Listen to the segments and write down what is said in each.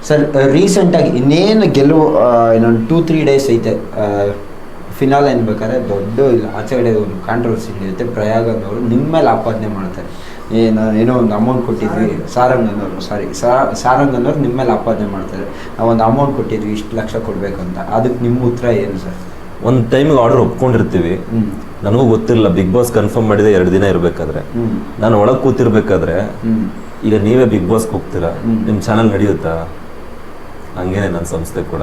Sir ರೀಸೆಂಟಾಗಿ ಇನ್ನೇನು ಗೆಲುವು ಇನ್ನೊಂದು 2-3 ಡೇಸ್ ಐತೆ ಫಿನಾಲ್ ಬೇಕಾದ್ರೆ ದೊಡ್ಡ ಇಲ್ಲ ಆಚೆ ಕಡೆ ಒಂದು ಕಾಂಟ್ರವರ್ಸಿ ನಡೆಯುತ್ತೆ. ಪ್ರಯಾಗನವರು ನಿಮ್ಮ ಮೇಲೆ ಆಪಾದನೆ ಮಾಡ್ತಾರೆ, ಏನೋ ಒಂದು ಅಮೌಂಟ್ ಕೊಟ್ಟಿದ್ವಿ. ಸಾರಂಗನವರು ನಿಮ್ಮ ಮೇಲೆ ಆಪಾದನೆ ಮಾಡ್ತಾರೆ, ನಾವು ಒಂದು ಅಮೌಂಟ್ ಕೊಟ್ಟಿದ್ವಿ, ಇಷ್ಟು ಲಕ್ಷ ಕೊಡಬೇಕಂತ. ಅದಕ್ಕೆ ನಿಮ್ಮ ಉತ್ತರ ಏನು ಸರ್? ಒಂದು ಟೈಮಿಗೆ ಆರ್ಡರ್ ಒಪ್ಕೊಂಡಿರ್ತೀವಿ, ನನಗೂ ಗೊತ್ತಿರಲಿಲ್ಲ. ಬಿಗ್ ಬಾಸ್ ಕನ್ಫರ್ಮ್ ಮಾಡಿದೆ 2 ದಿನ ಇರಬೇಕಾದ್ರೆ, ನಾನು ಒಳಗೆ ಕೂತಿರ್ಬೇಕಾದ್ರೆ ಈಗ ನೀವೇ ಬಿಗ್ ಬಾಸ್ಗೆ ಹೋಗ್ತೀರಾ, ನಿಮ್ಮ ಚಾನಲ್ ನಡೆಯುತ್ತಾ? ಹಂಗೇನೆ ನನ್ನ ಸಂಸ್ಥೆ ಕೂಡ.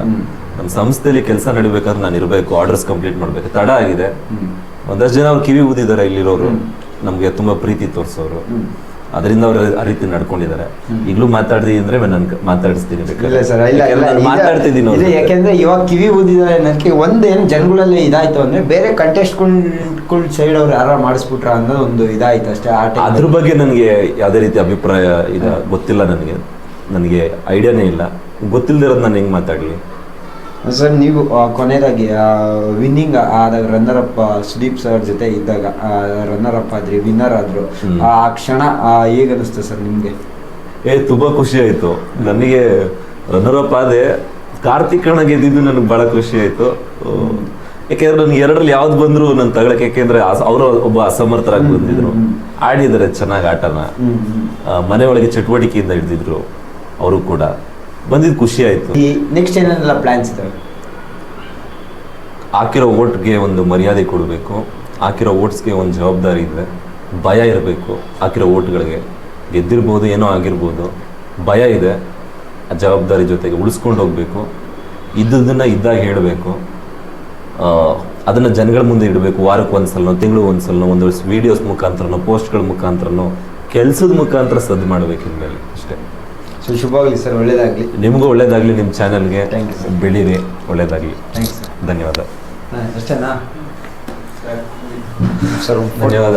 ನಮ್ಮ ಸಂಸ್ಥೆಯಲ್ಲಿ ಕೆಲಸ ನಡಿಬೇಕಾದ್ರೆ ನಾನು ಇರಬೇಕು, ಆರ್ಡರ್ಸ್ ಕಂಪ್ಲೀಟ್ ಮಾಡಬೇಕು. ತಡ ಆಗಿದೆ, ಒಂದಷ್ಟು ಜನ ಅವ್ರು ಕಿವಿ ಊದಿದ್ದಾರೆ ಇಲ್ಲಿರೋರು, ನಮಗೆ ತುಂಬ ಪ್ರೀತಿ ತೋರಿಸೋರು, ಅದರಿಂದ ಅವ್ರು ಆ ರೀತಿ ನಡ್ಕೊಂಡಿದ್ದಾರೆ. ಈಗಲೂ ಮಾತಾಡ್ದಿ ಅಂದ್ರೆ ನಾನು ಮಾತಾಡಿಸ್ತೀನಿ, ಮಾತಾಡ್ತಿದ್ದೀನಿ. ಯಾಕೆಂದ್ರೆ ಇವಾಗ ಕಿವಿ ಊದಿದ್ದಾರೆ ಅನ್ನೋದಕ್ಕೆ ಒಂದೇನು ಜನಗಳಲ್ಲಿ ಇದಾಯ್ತು ಅಂದ್ರೆ ಬೇರೆ ಕಂಟೆಸ್ಟ್ಗಳ ಸೈಡ್ ಅವ್ರು ಯಾರು ಮಾಡಿಸ್ಬಿಟ್ರ ಅನ್ನೋದು ಒಂದು ಇದಾಯ್ತು ಅಷ್ಟೇ. ಅದ್ರ ಬಗ್ಗೆ ನನಗೆ ಯಾವುದೇ ರೀತಿ ಅಭಿಪ್ರಾಯ ಗೊತ್ತಿಲ್ಲ, ನನಗೆ ಐಡಿಯಾನೇ ಇಲ್ಲ. ಗೊತ್ತಿಲ್ಲದಿರೋದು ನಾನು ಹೆಂಗೆ ಮಾತಾಡಲಿ ಸರ್? ನೀವು ಕೊನೆಯದಾಗಿ ವಿನ್ನಿಂಗ್ ಆದಾಗ ರನ್ನರ್ ಅಪ್ ಸುದೀಪ್ ಸರ್ ಜೊತೆ ಇದ್ದಾಗ ರನ್ನರ್ ಅಪ್ ಆದ್ರಿ, ವಿನ್ನರ್ ಆದ್ರು, ಆ ಕ್ಷಣ ಹೇಗೆ ಅನಿಸ್ತು ಸರ್ ನಿಮಗೆ? ತುಂಬಾ ಖುಷಿ ಆಯ್ತು ನನಗೆ. ರನ್ನರ್ ಅಪ್ ಆದೆ, ಕಾರ್ತಿಕ್ ಅಣ್ಣ ಗೆದ್ದಿದ್ದು ನನಗೆ ಬಹಳ ಖುಷಿ ಆಯ್ತು. ಯಾಕೆಂದ್ರೆ ನನಗೆ 2ರಲ್ಲಿ ಯಾವ್ದು ಬಂದ್ರು ನಾನು ತಗೊಳಕ್ಕೆ, ಯಾಕೆಂದ್ರೆ ಅವರು ಒಬ್ಬ ಅಸಮರ್ಥರಾಗಿ ಬಂದಿದ್ರು, ಆಡಿದ್ದಾರೆ ಚೆನ್ನಾಗಿ ಆಟನ, ಮನೆ ಒಳಗೆ ಚಟುವಟಿಕೆಯಿಂದ ಹಿಡಿದಿದ್ರು, ಅವರು ಕೂಡ ಬಂದಿದ್ದು ಖುಷಿ ಆಯ್ತು. ಈ ನೆಕ್ಸ್ಟ್ ಏನೆಲ್ಲ ಪ್ಲಾನ್ಸ್ ಇದಾವೆ? ಹಾಕಿರೋ ಓಟ್ಗೆ ಒಂದು ಮರ್ಯಾದೆ ಕೊಡಬೇಕು, ಹಾಕಿರೋ ಓಟ್ಸ್ಗೆ ಒಂದು ಜವಾಬ್ದಾರಿ ಇದೆ, ಭಯ ಇರಬೇಕು. ಹಾಕಿರೋ ಓಟ್ಗಳಿಗೆ ಗೆದ್ದಿರ್ಬೋದು, ಏನೋ ಆಗಿರ್ಬೋದು, ಭಯ ಇದೆ. ಆ ಜವಾಬ್ದಾರಿ ಜೊತೆಗೆ ಉಳಿಸ್ಕೊಂಡು ಹೋಗ್ಬೇಕು, ಇದ್ದದನ್ನ ಇದ್ದಾಗ ಹೇಳಬೇಕು, ಅದನ್ನು ಜನಗಳ ಮುಂದೆ ಇಡಬೇಕು. ವಾರಕ್ಕೆ ಒಂದ್ಸಲನೋ, ತಿಂಗಳು ಒಂದ್ಸಲನೋ, ಒಂದು ವೀಡಿಯೋಸ್ ಮುಖಾಂತರನೋ, ಪೋಸ್ಟ್ಗಳ ಮುಖಾಂತರನೋ, ಕೆಲಸದ ಮುಖಾಂತರ ಸದ್ದು ಮಾಡಬೇಕು ಇನ್ಮೇಲೆ ಅಷ್ಟೇ. ಸೊ ಶುಭವಾಗಲಿ ಸರ್, ಒಳ್ಳೇದಾಗಲಿ. ನಿಮಗೂ ಒಳ್ಳೇದಾಗಲಿ, ನಿಮ್ಮ ಚಾನಲ್ಗೆ ಬೆಳೀರಿ, ಒಳ್ಳೇದಾಗಲಿ. Thanks sir. ಧನ್ಯವಾದ. ಅಷ್ಟೇನಾ ಸರ್? ಧನ್ಯವಾದ.